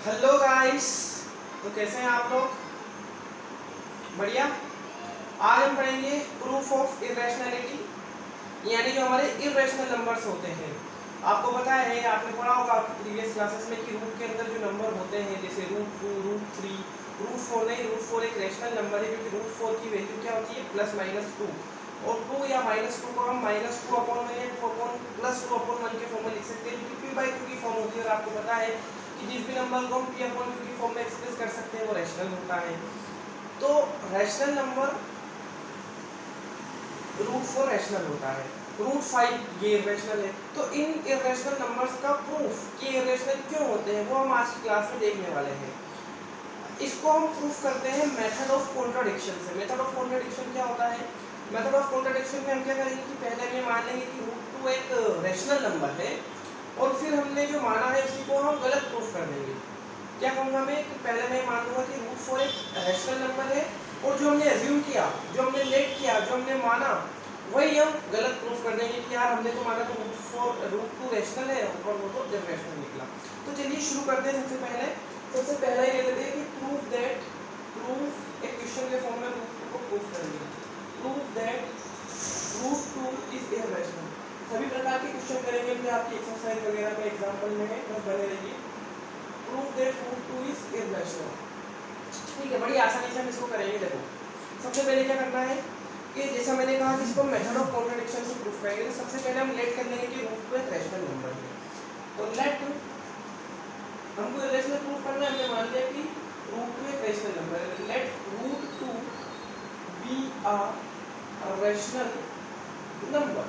Hello guys, तो कैसे हैं आप लोग? बढ़िया। आज हम पढ़ेंगे प्रूफ ऑफ इरेशनैलिटी, यानी जो हमारे इरेशनल नंबर्स होते हैं। आपको पता है, आपने पढ़ा होगा प्रीवियस क्लासेस में कि रूट के अंदर जो नंबर होते हैं जैसे रूट 2, रूट 3, रूट 4 नहीं, रूट 4 एक रेशनल नंबर है क्योंकि रूट 4 की वैल्यू क्या होती है प्लस माइनस 2, और 2 या माइनस 2 को हम माइनस 2 अपॉन 1 या 2 अपॉन प्लस 2 अपॉन 1 के फॉर्म में लिख सकते हैं, जो कि पी बाई क्यू की फॉर्म होती है। और आपको पता है कि जिस भी नंबर को हम पी अपॉन क्यू की फॉर्म में एक्सप्रेस कर सकते हैं वो रैशनल होता है। तो रैशनल नंबर रूट 4 रैशनल होता है, रूट 5 ये इरेशनल है। तो इन इरेशनल नंबर्स का प्रूफ कि इरेशनल क्यों होते हैं वो हम आज की क्लास में देखने वाले हैं। इसको हम प्रूफ करते हैं मेथड ऑफ कॉन्ट्राडिक्शन से। मेथड ऑफ कॉन्ट्राडिक्शन क्या होता है? मेथड ऑफ कॉन्ट्राडिक्शन में हम क्या करेंगे कि पहले हम ये मान लेंगे कि रूट 2 एक रैशनल नंबर है, और फिर हमने जो माना है उसी को हम गलत प्रूफ कर देंगे। क्या कहूँगा मैं कि पहले मैं मान लूँगा कि रूट 4 एक रैशनल नंबर है, और जो हमने एज्यूम किया, जो हमने लेट किया, जो हमने माना, वही हम गलत प्रूफ कर देंगे कि यार हमने तो माना तो रूट 2 रैशनल है और वो तो इररेशनल निकला। तो चलिए शुरू करते हैं। सबसे पहला ये लेते हैं कि प्रूफ एक क्वेश्चन के फॉर्म में रूट 2 को प्रूफ करेंगे। Proof that root 2 is irrational. सभी प्रकार के क्वेश्चन करेंगे, फिर आपकी एक्सरसाइज वगैरह में एग्जांपल में बस बने रहिए। Proof that root 2 is irrational. ठीक है, बड़ी आसानी से हम इसको करेंगे। देखो, सबसे पहले क्या करना है कि जैसा मैंने कहा कि इसको मेथड ऑफ कॉन्ट्राडिक्शन से प्रूफ करेंगे। तो सबसे पहले हम लेट कर लेंगे कि रूट 2 एक रैशनल नंबर है। तो लेट हमको इरेशनल प्रूफ करना है। हमने मान लिया कि रूट 2 एक रैशनल नंबर है। Let root 2 be a rational number.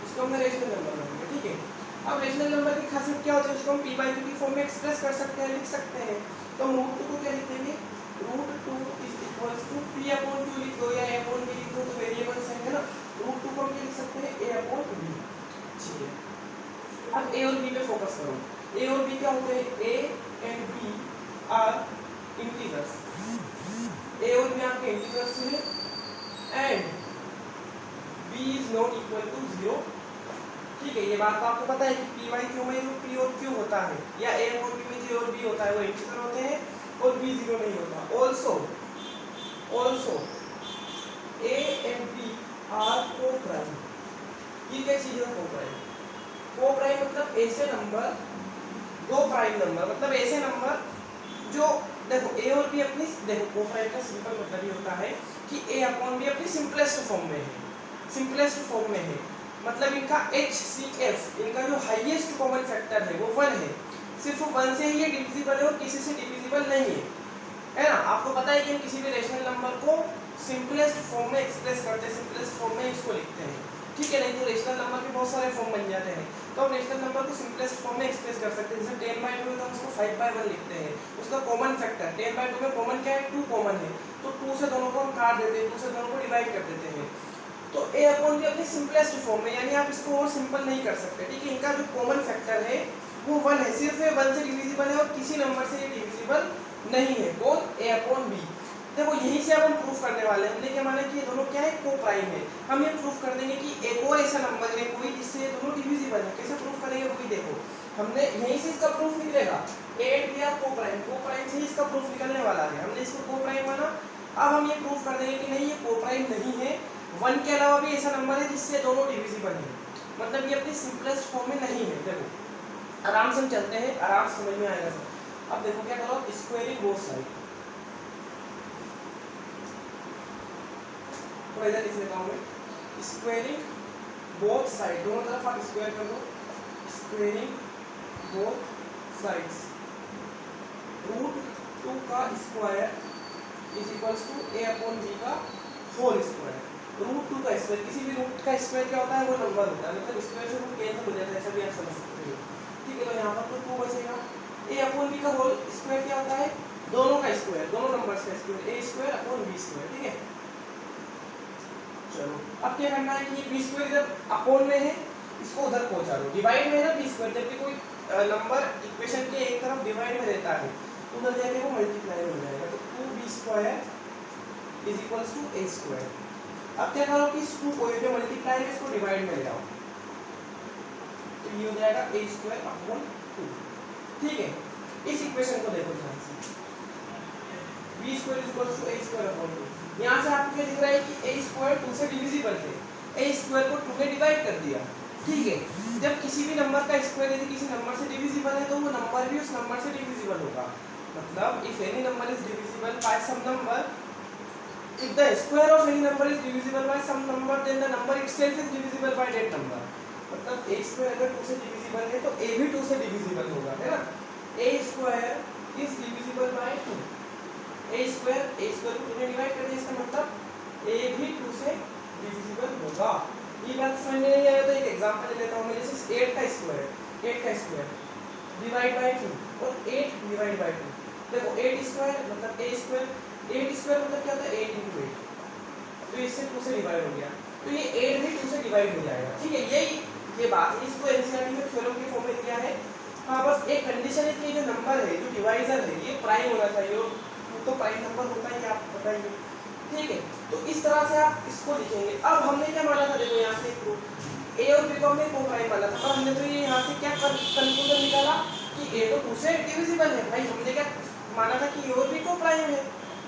इसको हमने रैशनल नंबर मानेंगे। ठीक है, अब रैशनल नंबर की खासियत क्या होती है? उसको हम पी बाई क्यू की फॉर्म में एक्सप्रेस कर सकते हैं, लिख सकते हैं। तो हम रूट 2 को क्या लिखेंगे? Root 2 is equals to P upon 2 लिख दो या ए अपॉन बी लिख दो, तो वेरिएबल्स हैं ना। रूट 2 को हम क्या लिख सकते हैं? ए अपॉन बी। ठीक है, अब ए और बी पे फोकस करो। ए और बी क्या होते हैं? A and B are integers. A और बी आपके इंटीजर्स हैं and B is not equal to 0। ठीक है, ये बात तो आपको पता है कि पी बाई क्यू में जो पी और क्यू होता है या ए और बी में जो और बी होता है वो इंटीजर होते हैं और बी 0 नहीं होता। Also A and B are coprime. ये क्या चीज है? को-प्राइम। को-प्राइम मतलब ऐसे नंबर, दो प्राइम नंबर, मतलब ऐसे नंबर जो देखो ए और बी अपनी, देखो को-प्राइम का सिंपल मतलब ये होता है कि ए अपॉन बी अपनी सिंपलेस्ट फॉर्म में है। सिंपलेस्ट फॉर्म में है मतलब इनका HCF, इनका जो हाईएस्ट कॉमन फैक्टर है वो 1 है। सिर्फ 1 से ही ये डिविजिबल है और किसी से डिविजिबल नहीं है ना। आपको पता है कि हम किसी भी रेशनल नंबर को सिंपलेस्ट फॉर्म में एक्सप्रेस करते हैं, सिंपलेस्ट फॉर्म में इसको लिखते हैं। ठीक है, नहीं तो रेशनल नंबर के बहुत सारे फॉर्म बन जाते हैं। तो हम रेशनल नंबर को सिंपलेस्ट फॉर्म में एक्सप्रेस कर सकते हैं। जैसे 10/2 है तो हम उसको 5/1 लिखते हैं। उसका कॉमन फैक्टर 10/2 में कॉमन क्या है? 2 कॉमन है, तो 2 से दोनों को हम काट देते हैं, 2 से दोनों को डिवाइड कर देते हैं। तो ए अपॉन बी अपनी सिंपलेस्ट फॉर्म में, यानी आप इसको और सिंपल नहीं कर सकते। ठीक है, इनका जो कॉमन फैक्टर है वो 1 है, सिर्फ ये 1 से डिविजिबल है और किसी नंबर से ये डिविजिबल नहीं है। कौन? ए अपॉन बी। देखो, यहीं से अब हम प्रूफ करने वाले हैं। हमने क्या माना कि ये दोनों क्या है? को प्राइम है। हम ये प्रूफ कर देंगे कि एक और ऐसा नंबर है कोई जिससे ये दोनों डिविजिबल है। कैसे प्रूफ करेंगे वही देखो। हमने यहीं से इसका प्रूफ निकलेगा। ए एंड बी आर को प्राइम से इसका प्रूफ निकलने वाला है। हमने इसको को प्राइम माना। अब हम ये प्रूफ कर देंगे कि नहीं, ये को प्राइम नहीं है। 1 के अलावा भी ऐसा नंबर है जिससे दोनों डिविजिबल है, मतलब ये अपनी सिंपलेस्ट फॉर्म में नहीं है। देखो, आराम से हम चलते हैं, आराम से समझ में आएगा सब। अब देखो क्या करो, स्क्वायरिंग बोथ साइड। तो इधर लिख लेता हूं मैं, स्क्वायरिंग बोथ साइड, दोनों तरफ आप स्क्वायर कर दो। स्क्वायरिंग बोथ साइड्स, रूट 2 का square is equals to A upon B का होल स्क्वायर। रूट 2 का स्क्वायर, किसी भी रूट का स्क्वायर क्या होता है? वो नंबर होता है, मतलब स्क्वायर से रूट कैंसिल हो जाता है, ऐसा भी आप समझ सकते हो। ठीक है, तो यहाँ पर तो 2 बचेगा। ए अपॉन बी का होल स्क्वायर क्या होता है? दोनों का स्क्वायर, दोनों नंबर्स का स्क्वायर, ए स्क्वायर अपॉन बी स्क्वायर। ठीक है, चलो अब क्या करना है कि ये बी स्क्वायर इधर अपॉन में है, इसको उधर पहुंचा दो। डिवाइड में है ना बी स्क्वायर, जब भी कोई नंबर इक्वेशन के एक तरफ डिवाइड में रहता है तो उधर जाके वो मल्टीप्लाई हो जाएगा। तो 2b square is equals to A square. अब क्या करो कि इस 2 को जो मल्टीप्लाई है इसको डिवाइड में ले आओ, तो ये हो जाएगा ए स्क्वायर अपॉन 2। ठीक है, इस इक्वेशन को देखो ध्यान से, b square is equal to a square upon 2। यहाँ से आपको क्या दिख रहा है कि a स्क्वायर 2 से डिविजिबल है, a स्क्वायर को 2 में डिवाइड कर दिया, ठीक है। जब किसी भी नंबर का स्क्वायर यदि किसी नंबर से डिविजिबल है तो वो नंबर भी उस नंबर से डिविजिबल होगा। मतलब if any number is divisible by some number, if the square of any number is divisible by some number then the number itself is divisible by that number। मतलब a square अगर 2 से divisible है तो a भी 2 से divisible होगा, है ना। a square is divisible by 2, a square को 2 में डिवाइड कर दिया, इसका मतलब a भी 2 से डिविजिबल होगा। ये बात समझ में नहीं आया तो एक एग्जांपल ले लेता हूं मैं, जैसे 8 का स्क्वायर डिवाइड बाय 2 और 8 डिवाइड बाय 2। देखो 8 स्क्वायर मतलब a स्क्वायर, 8 स्क्वायर मतलब क्या होता है 8 × 8, तो इससे 2 से डिवाइड हो गया, तो ये 8 भी 2 से डिवाइड हो जाएगा, ठीक है। यही ये बात है, इसको एनसीईआरटी में थ्योरम के फॉर्म में दिया है। हाँ बस एक कंडीशन है कि जो नंबर है, जो डिवाइजर है, ये प्राइम होना चाहिए, और तो प्राइम नंबर होता है, आपको बताइए, ठीक है। तो इस तरह से आप इसको लिखेंगे। अब हमने क्या माना था, देखो यहाँ से प्रूफ a और b को हमने को प्राइम माना था, पर हमने तो ये यहाँ से क्या कंक्लूजन निकाला कि a तो 2 से डिविजिबल है। भाई हमने क्या माना था कि a और b को प्राइम है,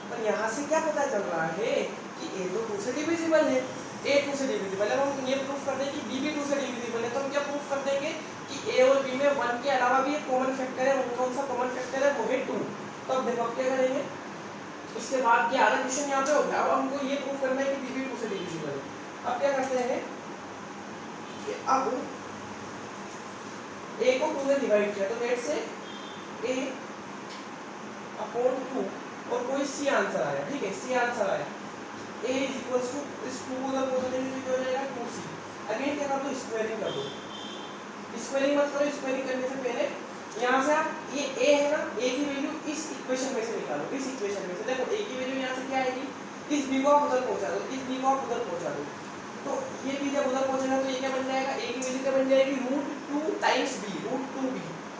पर यहाँ से क्या पता चल रहा है कि a तो 2 से डिविजिबल है, a 2 से डिविजिबल है। हम ये प्रूफ कर दें कि b भी 2 से डिविजिबल है, तो हम क्या प्रूफ कर देंगे कि a और b में 1 के अलावा भी एक कॉमन फैक्टर है। वो कौन सा कॉमन फैक्टर है, वो है 2। तो अब देखो अब क्या करेंगे, इसके बाद क्या आधा क्वेश्चन यहाँ पे हो गया। अब हमको ये प्रूफ करना है कि b भी 2 से डिविजिबल है। अब क्या करते हैं कि अब a को 2 में डिवाइड किया, तो लेट से a अपॉन 2 और कोई सी आंसर आया, ठीक है, सी आंसर आया, a इज इक्वल टू इस 2 उधर बोल देंगे तो हो जाएगा 2c। अगेन क्या कर दो, स्क्वायरिंग कर दो। स्क्वायरिंग मत करो, स्क्वायरिंग करने से पहले यहाँ से आप ये a है ना, a की वैल्यू इस इक्वेशन में से निकालो, इस इक्वेशन में से। देखो a की वैल्यू यहाँ से क्या आएगी, इस b को आप उधर पहुंचा दो, इस b को आप उधर पहुंचा दो, तो ये b जब उधर पहुंचेगा तो ये क्या बन जाएगा, a की वैल्यू क्या बन जाएगी, √2 टाइम्स b, √2b।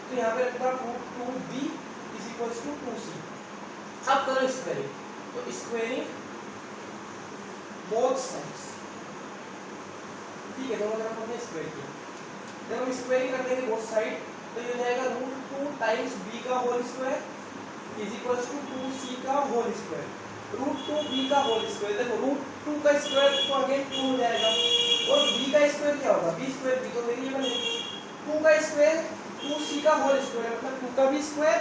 तो यहाँ पे रखता √2b is equal to 2c। अब करो स्क्वायरिंग, तो स्क्वायरिंग बोथ साइड्स, ठीक है, दोनों तरफ हमने स्क्वायर किया। जब हम स्क्वायरिंग कर देंगे बोथ साइड तो ये हो जाएगा √2 टाइम्स b का whole square is equal to 2c का होल स्क्वायर, √2b का होल स्क्वायर। देखो √2 का स्क्वायर तो अगेन 2 हो जाएगा, और b का स्क्वायर क्या होगा, b स्क्वायर, b तो वेरिएबल है, 2 का स्क्वायर 2c का होल स्क्वायर, मतलब 2 का भी स्क्वायर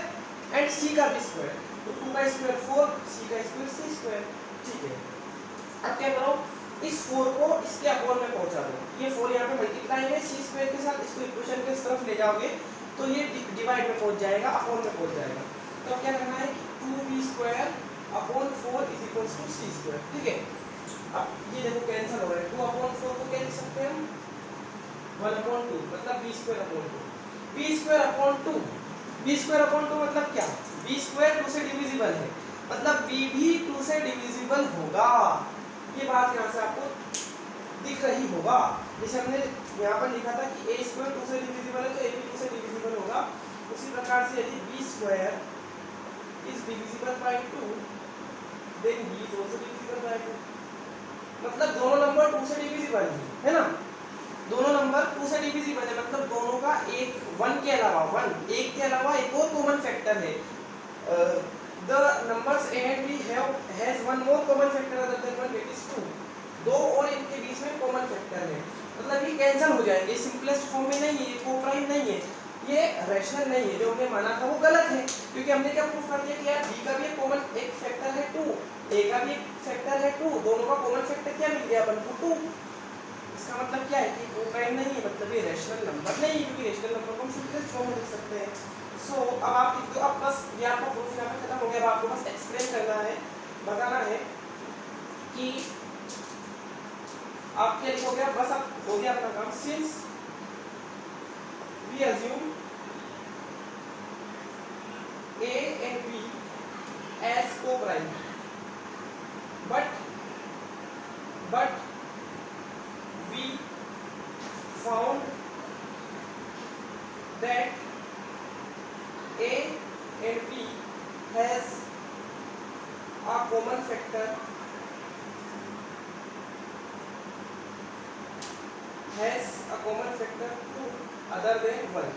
एंड c का भी स्क्वायर, तो 2 का स्क्वायर 4, c का स्क्वायर c स्क्वायर, ठीक है। अब क्या करो, इस 4 को इसके अपॉन में पहुंचा दो, ये 4 यहाँ पे मल्टीप्लाई है c स्क्वायर के साथ, इसको इक्वेशन के इस तरफ ले जाओगे तो ये डिवाइड में पहुंच जाएगा, अपॉन में पहुंच जाएगा। तो अब क्या करना है कि 2b square upon 4 is equal to c square, ठीक है। अब ये देखो कैंसिल हो रहा है, 2 अपॉन 4 को क्या लिख सकते हैं हम, 1 अपॉन 2, मतलब b square upon 2, b square upon 2, b square upon 2 मतलब क्या, b स्क्वायर 2 से डिविजिबल है, मतलब b भी 2 से डिविजिबल होगा। ये बात यहाँ से आपको दिख रही होगा, जैसे हमने यहाँ पर लिखा था कि a स्क्वायर 2 से डिविजिबल है तो a भी 2 से डिविजिबल होगा। उसी प्रकार से यदि b square is divisible by 2 then b is also divisible by 2, मतलब दोनों नंबर 2 से डिविजिबल है ना, दोनों नंबर 2 से डिविजिबल है, मतलब दोनों का एक 1 के अलावा एक के अलावा एक और कॉमन फैक्टर है। The numbers a and b has one more common factor other than 1, that is 2। दो और इनके बीच में कॉमन फैक्टर है, मतलब ये कैंसिल हो जाएंगे, सिंपलेस्ट फॉर्म में नहीं है, ये को-प्राइम नहीं है, ये रैशनल नहीं है। जो हमने माना था वो गलत है, क्योंकि हमने क्या प्रूफ कर दिया कि यार b का भी एक कॉमन एक फैक्टर है 2, a का भी एक फैक्टर है 2, दोनों का कॉमन फैक्टर क्या मिल गया अपन को 2। इसका मतलब क्या है कि को-प्राइम नहीं है, मतलब ये रैशनल नंबर नहीं है, क्योंकि रैशनल नंबर को हम सिंपलेस्ट फॉर्म में लिख सकते हैं। सो अब आप इसको, अब बस ये आपका प्रूफ यहाँ पे खत्म हो गया। अब आपको बस एक्सप्लेन करना है, बताना है कि आप क्या लिखोगे, बस अब हो गया अपना काम। Since we assume a and b as co-prime but we found that a and b has a common factor other than 1,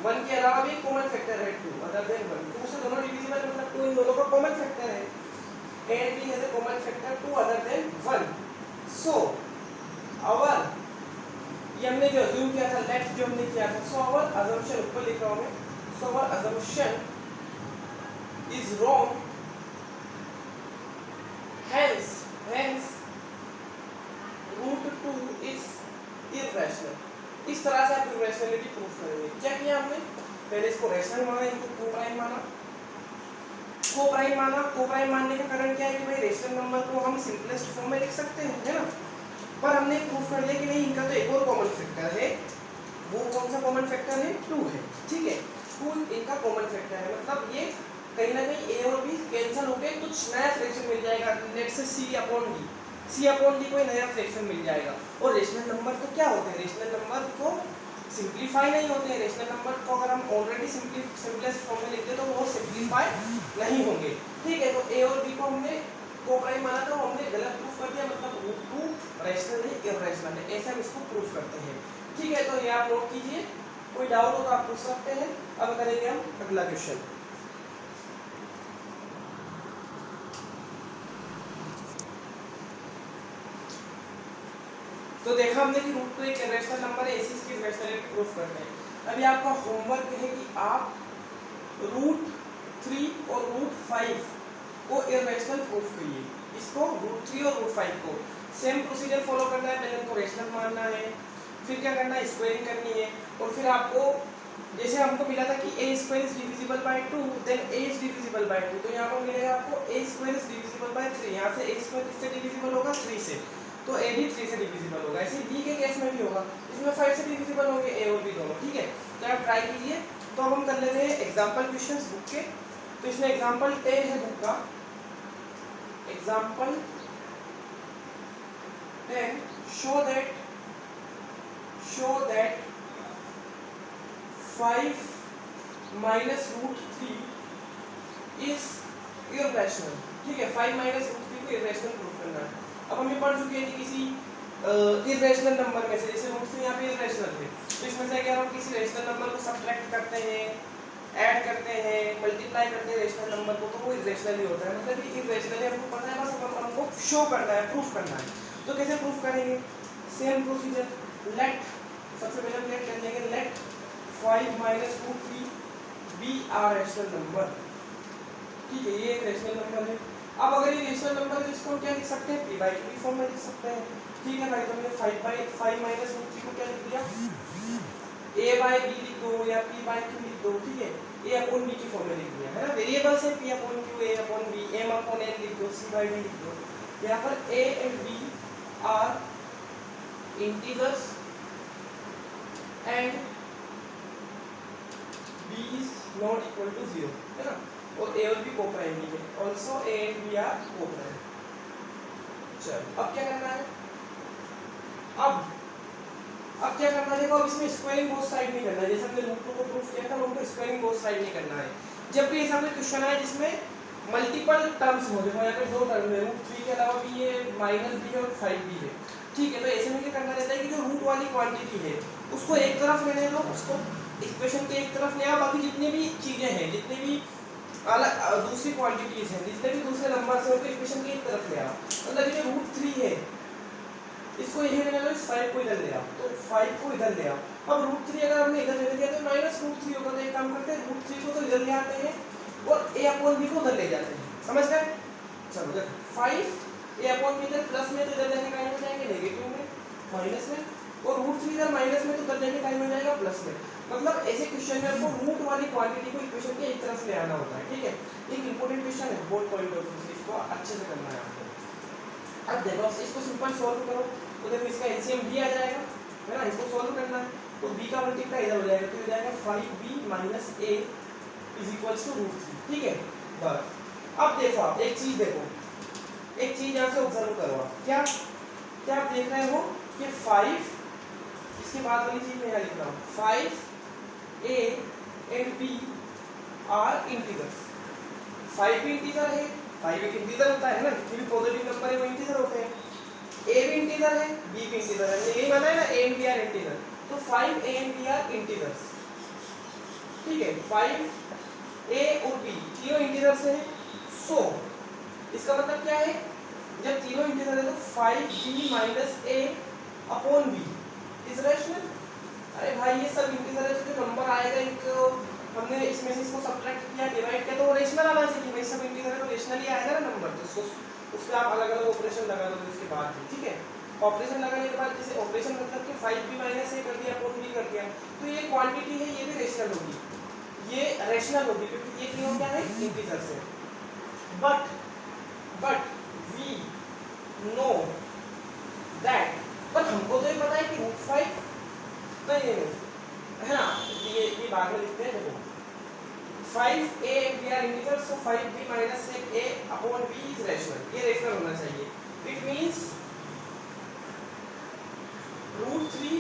1 के अलावा भी कॉमन फैक्टर है 2 अदर देन 1, 2 से दोनों डिविजिबल मतलब 2 इन दोनों का कॉमन फैक्टर है, and b has a common factor 2 other than 1. So our ये हमने जो अज्यूम किया था, लेट जो हमने किया था, so our assumption ऊपर लिख रहा हूं मैं, so our assumption is wrong, hence root 2 is irrational. इस तरह से आप irrationality प्रूफ करेंगे। क्या किया हमने, पहले इसको रैशनल माना, इनको कोप्राइम माना, कोप्राइम माना। कोप्राइम मानने का कारण क्या है कि भाई रेशनल नंबर को हम सिंपलेस्ट फॉर्म में लिख सकते हैं, है ना, पर हमने प्रूफ कर लिया कि नहीं, इनका तो एक और कॉमन फैक्टर है, वो कौन सा कॉमन फैक्टर है, 2 है, ठीक है, 2 इनका कॉमन फैक्टर है, मतलब ये कहीं ना कहीं a और b कैंसिल होके कुछ नया फ्रैक्शन मिल जाएगा, लेट से c अपॉन d कोई नया फ्रैक्शन मिल जाएगा। और रेशनल नंबर तो क्या होते हैं, रेशनल नंबर को सिंप्लीफाई नहीं होते हैं, रेशनल नंबर को अगर हम ऑलरेडी सिंपलेस्ट फॉर्म में लिखते तो वो सिंप्लीफाई नहीं होंगे, ठीक है। तो a और b को हमने कोप्राइम माना था, हमने गलत प्रूफ कर दिया, मतलब रूट 2 रैशनल नहीं इररेशनल है, ऐसे हम इसको प्रूफ करते हैं, ठीक है। तो ये आप नोट कीजिए, कोई डाउट हो तो आप पूछ सकते हैं। अब करेंगे हम अगला क्वेश्चन। तो देखा हमने कि रूट 2 एक इररेशनल नंबर है, इसी की इररेशनलिटी प्रूफ करते हैं। अभी आपका होमवर्क है कि आप रूट 3 और रूट 5 को इररेशनल प्रूफ करिए। इसको रूट 3 और रूट 5 को सेम प्रोसीजर फॉलो करना है, पहले उनको रेशनल मानना है, फिर क्या करना है, स्क्वायरिंग करनी है, और फिर आपको जैसे हमको मिला था कि a square is divisible by 2, then a is divisible by 2, तो यहाँ पर मिलेगा आपको a square is divisible by 3, यहाँ से a स्क्वायर किससे डिविजिबल होगा, 3 से, तो a भी 3 से डिविजिबल होगा। ऐसे b के केस में भी होगा, इसमें 5 से डिविजिबल होंगे a और b दोनों, ठीक है। तो आप ट्राई कीजिए। तो अब हम कर लेते हैं एग्जाम्पल क्वेश्चंस बुक के। तो इसमें एग्जाम्पल 10 है बुक का, example 10, show that 5 minus root 3 is irrational, ठीक है, 5 minus root 3 को irrational प्रूफ करना है। अब हम ये पढ़ चुके हैं कि किसी इररेशनल नंबर में से, जैसे रूट 3 यहाँ पे इररेशनल थे, तो इसमें से अगर हम किसी रेशनल नंबर को सब्ट्रैक्ट करते हैं, ऐड करते हैं, मल्टीप्लाई करते हैं रेशनल नंबर को, तो वो इररेशनल ही होता है, मतलब ये इररेशनल है, हमको पता है, बस हमको शो करना है, प्रूफ करना है। तो कैसे प्रूफ करेंगे, सेम प्रोसीजर, लेट, सबसे पहले हम लेट कर लेंगे, late 5 minus root 3 be a rational number, ठीक है, ये एक रेशनल नंबर है। अब अगर ये रेशनल नंबर है तो इसको हम क्या लिख सकते हैं, p by q फॉर्म में लिख सकते हैं, ठीक है भाई। तो हमने 5 minus root 3 को क्या लिख दिया, a by b लिख दो या p by q लिख दो, ठीक है, a upon b की फॉर्म में लिख दिया है ना, वेरिएबल्स है p upon q, a upon b, m upon n लिख दो, c by d लिख दो। यहाँ पर a and b are integers and b is not equal to 0, है ना, और a और b कोप्राइम है, also a and b are coprime. चलो अब क्या करना है, अब क्या करना है, देखो अब इसमें स्क्वायरिंग बोथ साइड नहीं करना है, जैसे हमने रूट 2 को प्रूफ किया था, उनको स्क्वायरिंग बोथ साइड नहीं करना है। जब भी ऐसा कोई क्वेश्चन आए जिसमें मल्टीपल टर्म्स हो, देखो यहाँ पे 2 टर्म है, रूट 3 के अलावा भी ये माइनस b और 5 भी है, ठीक है। तो ऐसे में क्या करना रहता है कि जो रूट वाली क्वांटिटी है उसको एक तरफ लेने दो, उसको इक्वेशन के एक तरफ ले आओ, बाकी जितनी भी चीजें हैं, जितनी भी अलग दूसरी क्वांटिटीज हैं, जितने भी दूसरे नंबर से उनको इक्वेशन के एक तरफ ले आओ, मतलब ये जो रूट 3 है इसको यही लेने लो, इस 5 को इधर ले आओ, तो 5 को इधर ले आओ। अब रूट 3 अगर हमने इधर ले लिया तो माइनस रूट 3 होगा, तो एक काम करते हैं, रूट 3 को तो इधर ले आते हैं और a अपॉन b को उधर ले जाते हैं, समझ गए। चलो देखो 5 a अपॉन b इधर प्लस में, तो इधर जाने का टाइम हो जाएंगे नेगेटिव में, माइनस में, और रूट 3 इधर माइनस में, तो उधर जाने का टाइम हो जाएगा प्लस में। मतलब ऐसे क्वेश्चन में आपको रूट वाली क्वांटिटी को इक्वेशन के एक तरफ ले आना होता है, ठीक है। एक इंपॉर्टेंट क्वेश्चन है, बोथ पॉइंट ऑफ व्यू से इसको अच्छे से करना है आपको। अब देखो इसको सिंपल सॉल्व करो, तो देखो इसका एलसीएम b आ जाएगा, है ना, इसको सॉल्व करना है, तो b का मल्टीप्लाई इधर हो जाएगा, तो हो जाएगा 5b minus a is equals to root 3, ठीक है। बस अब देखो आप एक चीज देखो, एक चीज यहाँ से ऑब्जर्व करो आप, क्या क्या आप देख रहे हो कि 5, इसके बाद वाली चीज मैं यहाँ लिख रहा हूँ, 5a and b are integers. 5 भी इंटीजर है, 5 एक इंटीजर होता है ना, जितने भी पॉजिटिव नंबर है वो इंटीजर होते हैं, a भी इंटीजर है, b भी इंटीजर है, यही माना है ना, a and b are integer, तो 5a and b are integers. ठीक है, 5a और b तीनों इंटीजर से है। सो इसका मतलब क्या है, जब तीनों इंटीजर है तो 5b minus a upon b is rational. अरे भाई ये सब इंटीजर है तो जो नंबर आएगा इनको हमने इसमें से इसको सब्ट्रैक्ट किया, डिवाइड किया, तो वो रेशनल आना चाहिए भाई। सब इंटीजर है तो रेशनल ही आएगा ना नंबर, तो उस पे आप अलग अलग ऑपरेशन लगा दो इसके बाद भी, ठीक है। ऑपरेशन लगाने के बाद जैसे ऑपरेशन मतलब कि 5b माइनस a कर दिया अपॉन b कर दिया, तो ये क्वांटिटी है ये भी रेशनल होगी, ये रेशनल होगी क्योंकि ये तीनों क्या है इंटीजर से। बट वी नो दैट, पर हमको तो ये पता है कि √5 नहीं है ना, ये बाद में लिखते हैं। देखो 5a we are integer, so 5b minus a upon b is rational, ये रेशनल होना चाहिए। It means √3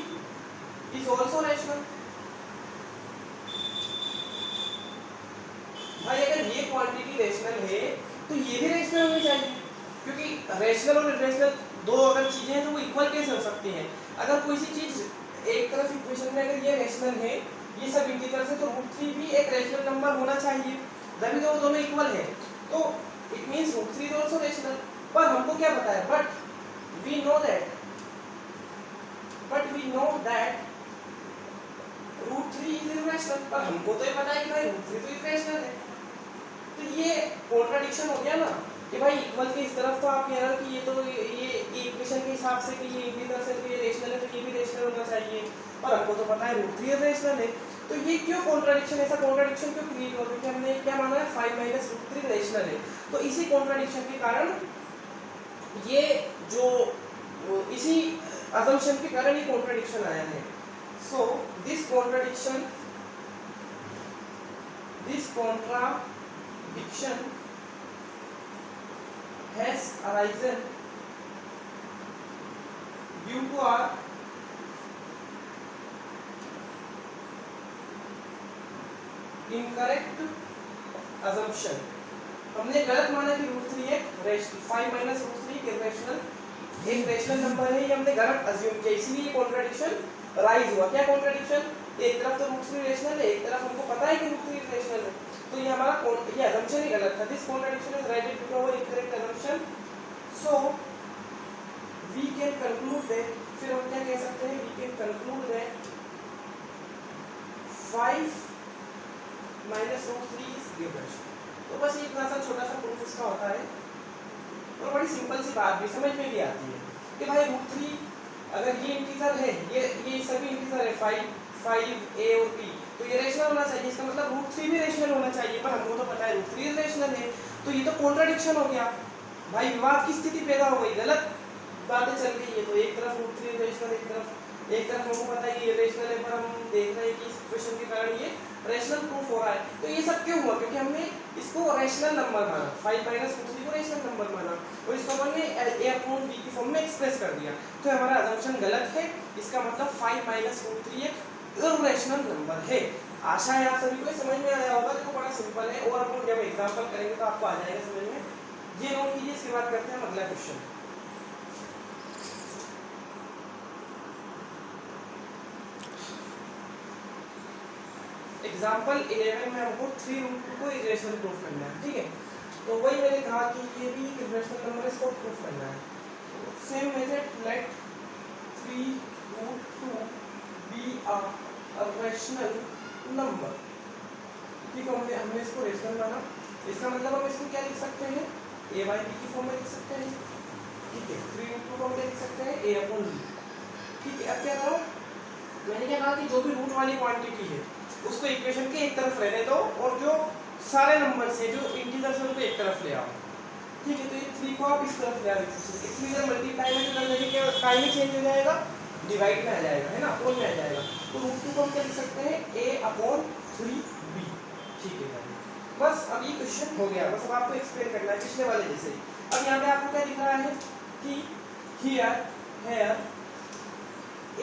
is also rational। भाई अगर ये क्वांटिटी रेशनल है तो ये भी रेशनल होनी चाहिए, क्योंकि रेशनल और इरेशनल दो अगर चीजें हैं तो वो इक्वल कैसे हो सकती हैं। अगर कोई सी चीज एक तरफ इक्वेशन में अगर ये रेशनल है, ये सब इंटीजर से, तो √3 भी एक रेशनल नंबर होना चाहिए, तभी तो दोनों इक्वल है। तो it means √3 is also rational. पर हमको क्या पता है, but we know that √3 is irrational. पर हमको तो ये पता है कि भाई √3 तो इरेशनल है। तो ये कॉन्ट्राडिक्शन हो गया ना कि भाई इक्वल के इस तरफ तो आप कह रहे हो कि ये तो ये इक्वेशन के हिसाब से कि ये इंटीजर से तो ये रेशनल है तो ये भी रेशनल होना चाहिए, पर हमको तो पता है √3 रेशनल है। तो ये क्यों कॉन्ट्राडिक्शन, ऐसा कॉन्ट्राडिक्शन क्यों क्रिएट हो, क्योंकि हमने क्या माना है 5 माइनस √3 रेशनल है। तो इसी कॉन्ट्राडिक्शन के कारण ये जो इसी असम्पशन के कारण ये कॉन्ट्राडिक्शन आया है। So this contradiction has arisen due to our incorrect assumption। हमने गलत माना कि √3 एक 5 माइनस √3 एक रेशनल नंबर है, ये हमने गलत अज्यूम किया, इसलिए ये कॉन्ट्राडिक्शन राइज हुआ। क्या कॉन्ट्राडिक्शन, एक तरफ तो √3 रेशनल है, एक तरफ हमको पता है कि √3 रेशनल है, तो ये हमारा ये assumption ही गलत था। This contradiction is rise due to our incorrect assumption, so we can conclude that, फिर हम क्या कह सकते हैं, we can conclude that 5 minus √3 is irrational. तो बस इतना सा छोटा सा प्रूफ इसका होता है, और बड़ी सिंपल सी बात भी समझ में भी आती है कि भाई √3 अगर ये इंटीजर है, ये सभी इंटीजर है 5 a और b, तो ये रेशनल होना चाहिए। इसका मतलब √3 भी रेशनल होना चाहिए, पर हमको तो पता है √3 रेशनल है, तो ये तो कॉन्ट्राडिक्शन हो गया भाई, विवाद की स्थिति पैदा हो गई, गलत बातें चल रही है। तो एक तरफ √3 रेशनल, एक तरफ हमको पता है कि ये रेशनल है, पर हम देख रहे हैं कि इस इक्वेशन के कारण ये रेशनल प्रूफ हो रहा है। तो ये सब क्यों हुआ, क्योंकि हमने इसको रेशनल नंबर माना, 5 माइनस √3 को रेशनल नंबर माना, और इसको हमने a अपॉन b की फॉर्म में एक्सप्रेस कर दिया। तो हमारा असम्पशन गलत है, इसका मतलब 5 माइनस √3 एक इरेशनल नंबर है। आशा है आप सभी को समझ में आया होगा। देखो बड़ा सिंपल है, और अपन जब एग्जांपल करेंगे तो आपको आ जाएगा समझ में। ये नोट कीजिए, इसके बाद करते हैं अगला क्वेश्चन। एग्जाम्पल 11 में हमको 3√2 को इरेशनल प्रूफ करना है, ठीक है। तो वही मैंने कहा कि ये भी इरेशनल नंबर है, इसको प्रूफ करना है। Same method, let 3√2 be a rational number, ठीक है। हमने इसको रेशनल माना, इसका मतलब हम इसको क्या लिख सकते हैं, a बाई बी की फॉर्म में लिख सकते हैं, ठीक है। 3√2 को हम क्या लिख सकते हैं, a अपॉन b, ठीक है। अब क्या करो, मैंने क्या कहा कि जो भी रूट वाली क्वांटिटी है उसको इक्वेशन के एक तरफ रहने दो, और जो सारे नंबर्स हैं जो इंटीजर्स हैं उनको एक तरफ ले आओ, ठीक है। तो ये 3 को आप इस तरफ ले आओ, इसलिए मल्टीप्लाई में करने के क्या टाइम ही चेंज हो जाएगा, डिवाइड में आ जाएगा, है ना, अपोन में आ जाएगा। तो √2 को हम क्या लिख सकते हैं, a अपॉन 3b, ठीक है भाई। बस अब ये क्वेश्चन हो गया, बस अब आपको एक्सप्लेन करना है पिछले वाले जैसे। अब यहाँ पे आपको क्या दिख रहा है कि here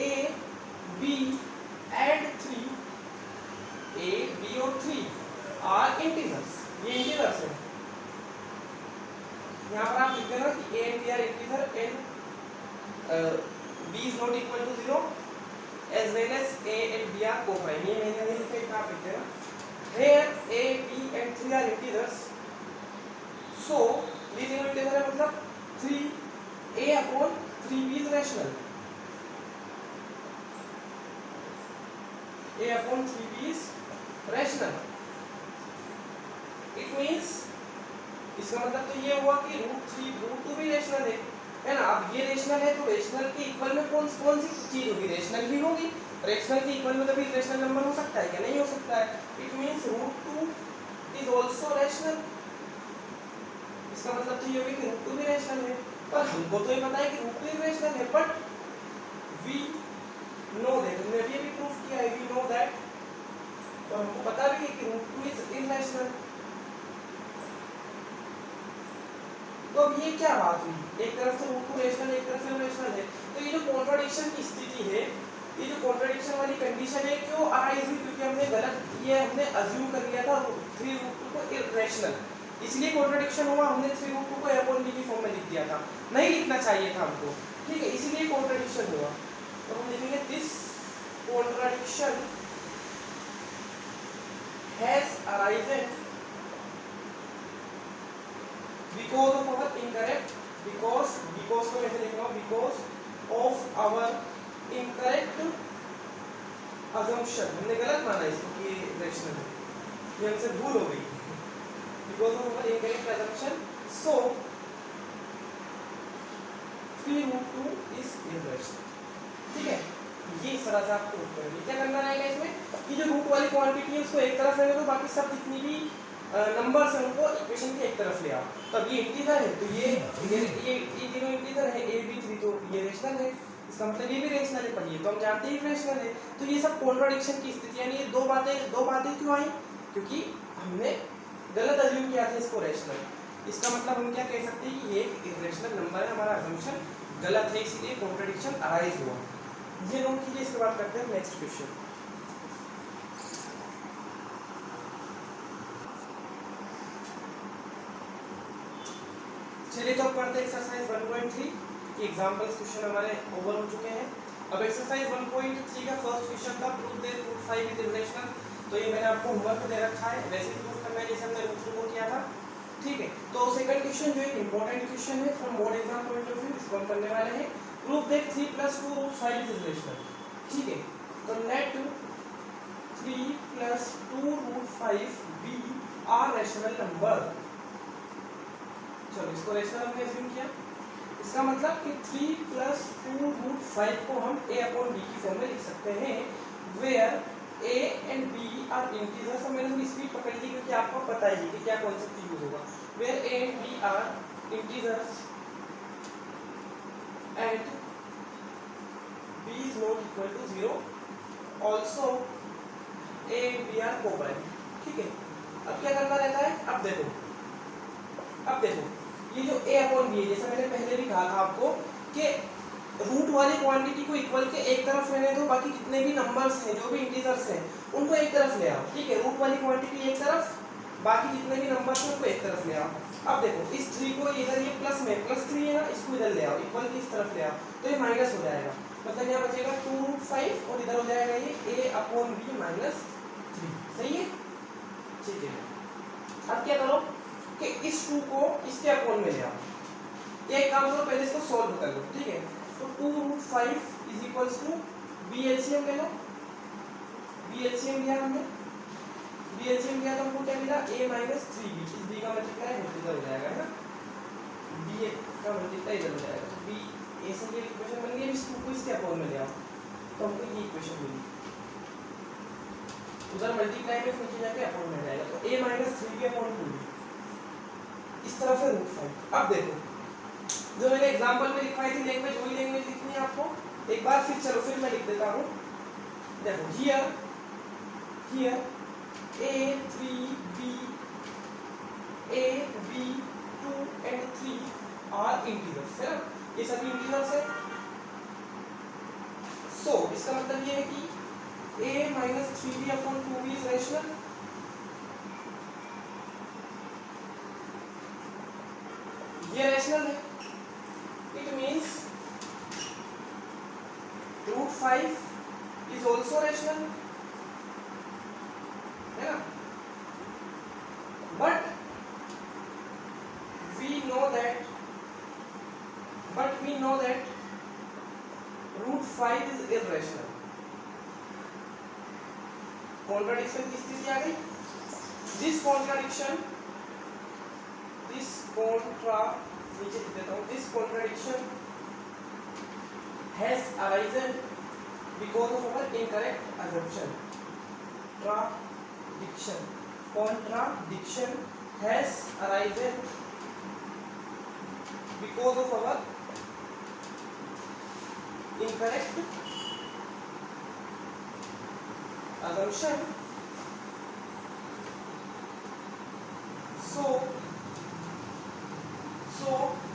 a b and 3, a b और 3 आर इंटीजर्स, ये इंटीजर्स है। यहाँ पर आप लिखते हैं ना कि a and b are integer and b is not equal to 0 as well as a and b are co-prime, ये मैंने नहीं लिखा, इतना आप लिखते हैं ना। here a b and 3 are integers, so ये तीनों इंटीजर है मतलब 3a upon 3b is rational, a upon 3b is rational. It means इसका मतलब तो ये हुआ कि √3 √2 भी रेशनल है ना। अब ये रेशनल है तो रेशनल के इक्वल में कौन सी चीज होगी, रेशनल ही होगी। रेशनल के इक्वल में कभी रेशनल नंबर हो सकता है क्या, नहीं हो सकता है। It means √2 is also rational. इसका मतलब तो ये होगी कि √2 भी रेशनल है, पर हमको तो ये पता है कि √2 रेशनल है, बट वी नो दैट, हमने अभी भी प्रूफ किया है, वी नो दैट, और हमको पता भी है कि √2 इज इररेशनल। तो अब ये क्या बात हुई, एक तरफ से √2 रेशनल एक तरफ से इररेशनल है, तो ये जो कॉन्ट्रडिक्शन की स्थिति है, ये जो कॉन्ट्रडिक्शन वाली कंडीशन है क्यों अराइज हुई, क्योंकि हमने अज्यूम कर लिया था 3√2 को इररेशनल, इसलिए कॉन्ट्रडिक्शन हुआ। हमने 3√2 को a/b की फॉर्म में लिख दिया था, नहीं लिखना चाहिए था हमको, ठीक है, इसीलिए कॉन्ट्रडिक्शन हुआ। तो हम लिखेंगे this contradiction has arisen because of our incorrect, because को ऐसे लिखूंगा, because of our incorrect assumption, हमने गलत माना इसको कि रेशनल है, ये हमसे भूल हो गई, because of our incorrect assumption, so 3√2 is irrational। ठीक है, ये इस तरह से आप प्रूव करेंगे। क्या करना रहेगा इसमें कि जो रूट वाली क्वांटिटी है उसको एक तरफ लेने दो, बाकी सब जितनी भी नंबर्स हैं उनको इक्वेशन के एक तरफ ले आओ। तो अब ये इंटीजर है तो ये तीनों इंटीजर है a b 3, तो ये रेशनल है, इसका मतलब ये भी रेशनल है, पर ये तो हम जानते ही रेशनल है। तो ये सब कॉन्ट्रडिक्शन की स्थिति, यानी ये दो बातें क्यों आई, क्योंकि हमने गलत अज्यूम किया था इसको रेशनल। इसका मतलब हम क्या कह सकते हैं कि ये एक इररेशनल नंबर है, हमारा अजम्पशन गलत है, इसलिए कॉन्ट्रडिक्शन अराइज हुआ। ये नोट कीजिए। इसके बाद करते हैं नेक्स्ट क्वेश्चन। चलिए तो अब करते हैं एक्सरसाइज 1.3 की एग्जांपल्स क्वेश्चन हमारे ओवर हो चुके हैं। अब एक्सरसाइज 1.3 का फर्स्ट क्वेश्चन था प्रूव दैट √5 इज इररेशनल। तो ये मैंने आपको होमवर्क दे रखा है, वैसे ही प्रूव करना है जैसे हमने √2 को किया था, ठीक है। तो सेकंड क्वेश्चन जो एक इंपॉर्टेंट क्वेश्चन है from board exam point of view, इसको हम करने वाले हैं। प्रूव दैट 3 + 2 √5 इज इररेशनल, ठीक है। तो let 3 + 2 √5 be are rational number. चलो इसको रेशनल हमने अज्यूम किया, इसका मतलब कि 3 + 2 √5 को हम a/b की फॉर्म में लिख सकते हैं, where a and b are integers. मैंने थोड़ी स्पीड पकड़ ली क्योंकि आपको पता ही है कि क्या कॉन्सेप्ट यूज होगा। Where a and b are integers and b is not equal to 0, also a and b are coprime, ठीक है। अब क्या करना रहता है, अब देखो ये जो a/b है, जैसा मैंने पहले भी कहा था आपको कि रूट वाली क्वांटिटी को इक्वल के एक तरफ रहने दो, बाकी जितने भी नंबर्स हैं जो भी इंटीजर्स हैं उनको एक तरफ ले आओ, ठीक है। रूट वाली क्वांटिटी एक तरफ, बाकी जितने भी नंबर्स हैं उनको एक तरफ ले आओ। अब देखो इस 3 को इधर, ये प्लस में +3 है ना, इसको इधर ले आओ, इक्वल की इस तरफ ले आओ, तो ये माइनस हो जाएगा, मतलब यहाँ बचेगा 2√5 और इधर हो जाएगा ये a/b -3, सही है, ठीक है। अब क्या करो कि इस 2 को इसके अपॉन में ले आओ, एक काम करो पहले इसको सॉल्व कर लो, ठीक है। तो 2√5 = b एलसीएम ले लो, b एलसीएम लिया हमने, b एलसीएम लिया तो हमको क्या मिला, a - 3b, इस b का मल्टीप्लाई इधर हो जाएगा, है ना, b का मल्टीप्लाई इधर हो जाएगा, तो b ऐसे ये इक्वेशन बन गई। इस 2 को इसके अपॉन में ले आओ तो हमको ये इक्वेशन मिली, उधर मल्टीप्लाई में नीचे जाके अपॉन में जाएगा, तो a - 3b/2b, इस तरह से √5। अब देखो जो मैंने एग्जांपल में लिखवाई थी लैंग्वेज, वही लैंग्वेज लिखनी है आपको एक बार, फिर मैं लिख देता हूँ। देखो here a 3 b 2 and 3 are integers, है ना, ये सभी इंटीजर्स है। सो इसका मतलब ये है कि a - 3b/2b इज रैशनल, ये रैशनल है। It means √5 is also rational, है ना। but we know that root 5 is irrational. Contradiction किस चीज की आ गई? This contradiction has arisen because of our incorrect assumption. Contradiction has arisen because of our incorrect assumption. So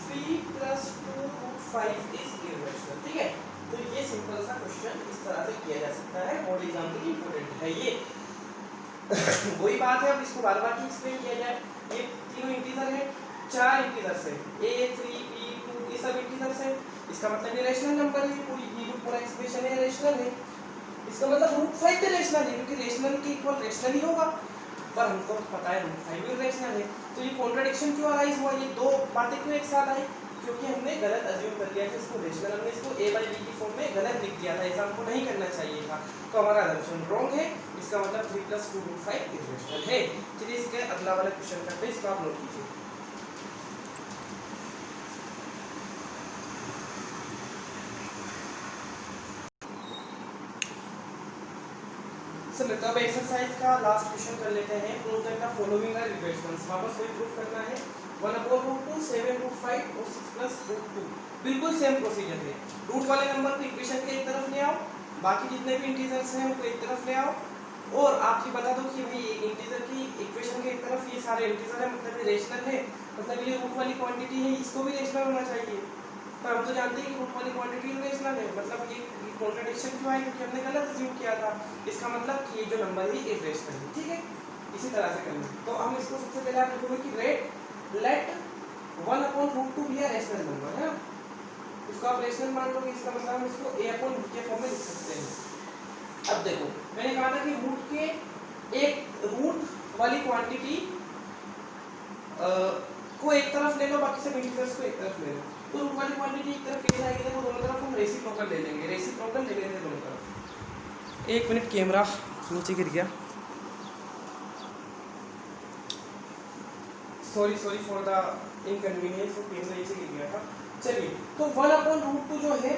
3 plus 2 root 5 is irrational. ठीक है, तो ये सिंपल सा question इस तरह से किया जा सकता है। बोर्ड एग्जाम के लिए इंपॉर्टेंट है ये। वही बात है, अब इसको बार बार क्यों एक्सप्लेन किया जाए? ये तीनों इंटीजर है, 4 इंटीजर है, a 3 b 2 ये सब इंटीजर है। इसका मतलब ये रैशनल नंबर है, पूरा एक्सप्रेशन है रैशनल है। इसका मतलब रूट 5 भी रैशनल है, क्योंकि रैशनल के इक्वल रैशनल ही होगा, पर हमको पता है रूट 5 भी रैशनल है। तो ये कॉन्ट्रडिक्शन क्यों अराइज हुआ? ये दो बातें क्यों एक साथ आई? क्योंकि हमने गलत अज्यूम कर लिया था इसको रैशनल, हमने इसको a by b की फॉर्म में गलत लिख दिया था, ऐसा हमको नहीं करना चाहिए था। तो हमारा अजम्पशन रॉन्ग है। इसका मतलब 3 plus 2 root 5 इररेशनल है। चलिए इसके अगला वाला क्वेश्चन करते हैं, इसको आप नोट कीजिए। चलो अब एक्सरसाइज का लास्ट क्वेश्चन कर लेते हैं। Prove that the following are equations. वापस वही प्रूफ करना है। 1/√2 7√5 और 6 plus √2 बिल्कुल सेम प्रोसीजर है। रूट वाले नंबर को इक्वेशन के एक तरफ ले आओ, बाकी जितने भी इंटीजर्स हैं उनको एक तरफ ले आओ, और आप ये बता दो कि भाई इंटीजर की इक्वेशन के एक तरफ ये सारे इंटीजर है, मतलब ये रेशनल है, मतलब ये रूट वाली क्वांटिटी है, इसको भी रेशनल होना चाहिए। पर हम तो जानते हैं कि रूट वाली क्वांटिटी रेशनल है, मतलब ये कॉन्ट्रडिक्शन क्यों आई? क्योंकि हमने गलत अज्यूम किया था। इसका मतलब कि ये जो नंबर है इररेशनल है। ठीक है, इसी तरह से करना। तो हम इसको सबसे पहले आप लिखोगे कि लेट 1/√2 भी रैशनल नंबर है, इसको आप रैशनल मान लोगे। इसका मतलब हम इसको a/b के फॉर्म में लिख सकते हैं। अब देखो, मैंने कहा था कि रूट के एक रूट वाली क्वांटिटी को एक तरफ ले लो, बाकी सब इंटीजर्स को एक तरफ ले लो। तो रूट वाली क्वांटिटी एक तरफ कैसे आएगी? देखो दोनों तरफ हम रेसिप्रोकल ले लेंगे, रेसिप्रोकल ले लेंगे दोनों तरफ। एक मिनट, कैमरा नीचे गिर गया, सॉरी फॉर द इनकन्वीनियंस, वो कैमरा नीचे गिर गया था। चलिए, तो 1/√2 जो है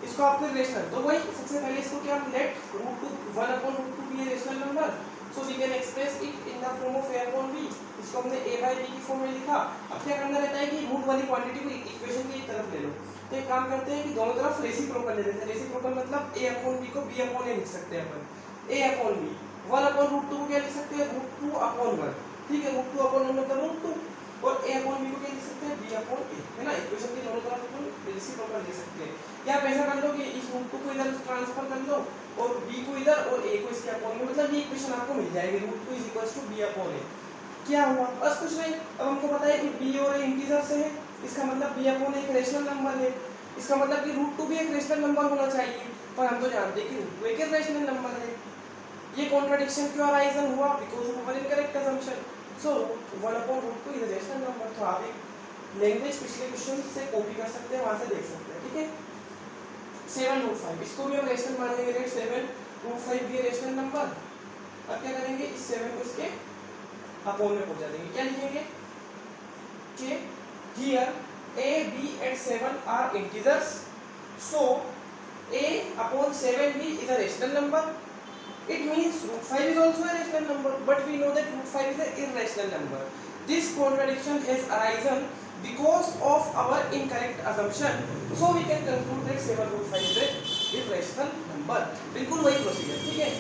इसको आपको रेशनल, तो वही सबसे पहले इसको क्या हम लेट √2 1/√2 भी rational number, so we can express it in the form of a/b। इसको हमने a by b की फॉर्म में लिखा। अब क्या करना रहता है कि रूट वाली क्वांटिटी को इक्वेशन की एक तरफ ले लो। तो एक काम करते हैं कि दोनों तरफ रेसिप्रोकल ले लेते हैं। रेसिप्रोकल मतलब a/b को b/a लिख सकते हैं अपन। a/b 1/√2 को क्या लिख सकते हैं? √2/1। ठीक है, √2/1 मतलब √2, और a/b को क्या लिख सकते हैं? b/a, है ना। इक्वेशन के दोनों तरफ अपन रेसिप्रोकल ले सकते हैं। या आप ऐसा कर लो कि इस √2 को इधर ट्रांसफर कर लो, और b को इधर और a को इसके अपॉन में, मतलब ये इक्वेशन आपको मिल जाएगी √2 = b/a। क्या हुआ? बस कुछ नहीं। अब हमको पता है कि b और a इंटीजर से है, इसका मतलब b/a एक रेशनल नंबर है। इसका मतलब कि √2 भी एक रेशनल नंबर होना चाहिए, पर हम तो जानते हैं कि √2 एक रेशनल नंबर है। ये कॉन्ट्रडिक्शन क्यों अराइजन हुआ? Because of our incorrect assumption. So 1/√2 is a rational number. तो आप एक लैंग्वेज पिछले क्वेश्चन से कॉपी कर सकते हैं, वहां से देख सकते हैं। ठीक है, 7√5 इसको भी हम रेशनल मान लेंगे। 7√5 भी रेशनल नंबर। अब क्या करेंगे? इस 7 को इसके अपॉन में पहुंचा देंगे। क्या लिखेंगे कि here a b and 7 are integers, so a/7b is a rational number. It means √5 is also a rational number, but we know that √5 is an irrational number. This contradiction has arisen because of our incorrect assumption, so we can conclude that 7√5 is an irrational number. बिल्कुल वही procedure. ठीक है,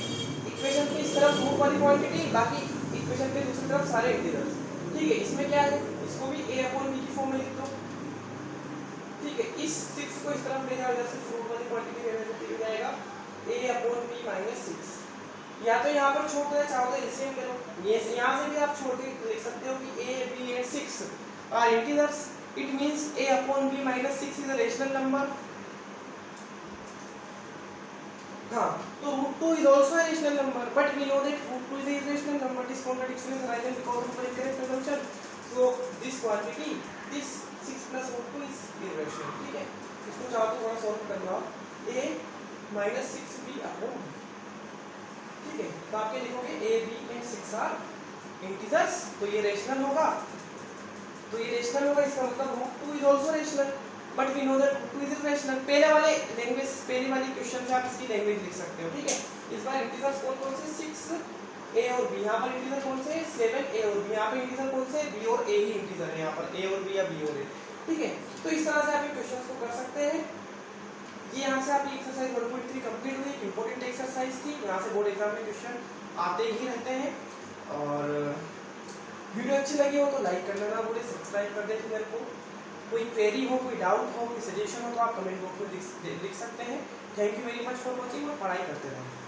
equation की इस तरफ root वाली quantity, बाकी equation के दूसरी तरफ सारे इंटीजर्स। ठीक है, इसमें क्या है? इसको भी a/b की फॉर्म में लिख दो। ठीक है, इस 6 को इस तरफ ले जाओ, इधर से रूट वाली क्वांटिटी रेसिप्रोकल हो जाएगा a/b - 6। या तो यहाँ पर छोड़ दो, चाहो तो एलसीएम करो। ये यहाँ से भी आप छोड़ के लिख सकते हो कि a b and 6 are integers. It means a/b - 6 is a rational number. हाँ, तो √2 is also a rational number, but we know that √2 is a irrational number. This contradiction explains horizon because of incorrect assumption. So this quantity, this 6 plus root 2 is irrational. ठीक है, इसको चाहो तो थोड़ा solve कर लो आप, a minus 6b upon, ठीक है, तो आप क्या लिखोगे, a b and 6 are integers, तो ये रेशनल होगा, तो ये रेशनल होगा, इसका मतलब root 2 is also rational, but we know that root 2 is irrational. पहले वाली क्वेश्चन से आप इसकी लैंग्वेज लिख सकते हो, ठीक है। इस बार इंटीजर्स कौन कौन से, 6 a और b, यहाँ पर इंटीजर कौन से, 7 a और b, यहाँ पे इंटीजर कौन से, b और a ही इंटीजर है, यहाँ पर a और b या b और a, ठीक है। तो इस तरह से आप इन क्वेश्चंस को कर सकते हैं। ये यहाँ से आपकी एक्सरसाइज 1.3 कंप्लीट हुई, इंपॉर्टेंट एक्सरसाइज थी, यहाँ से बोर्ड एग्जाम में क्वेश्चन आते ही रहते हैं। और वीडियो अच्छी लगी हो तो लाइक करना ना भूलें, सब्सक्राइब कर दें चैनल को। कोई क्वेरी हो, कोई डाउट हो, कोई सजेशन हो तो आप कमेंट बॉक्स में लिख सकते हैं। Thank you very much for watching और पढ़ाई करते रहें।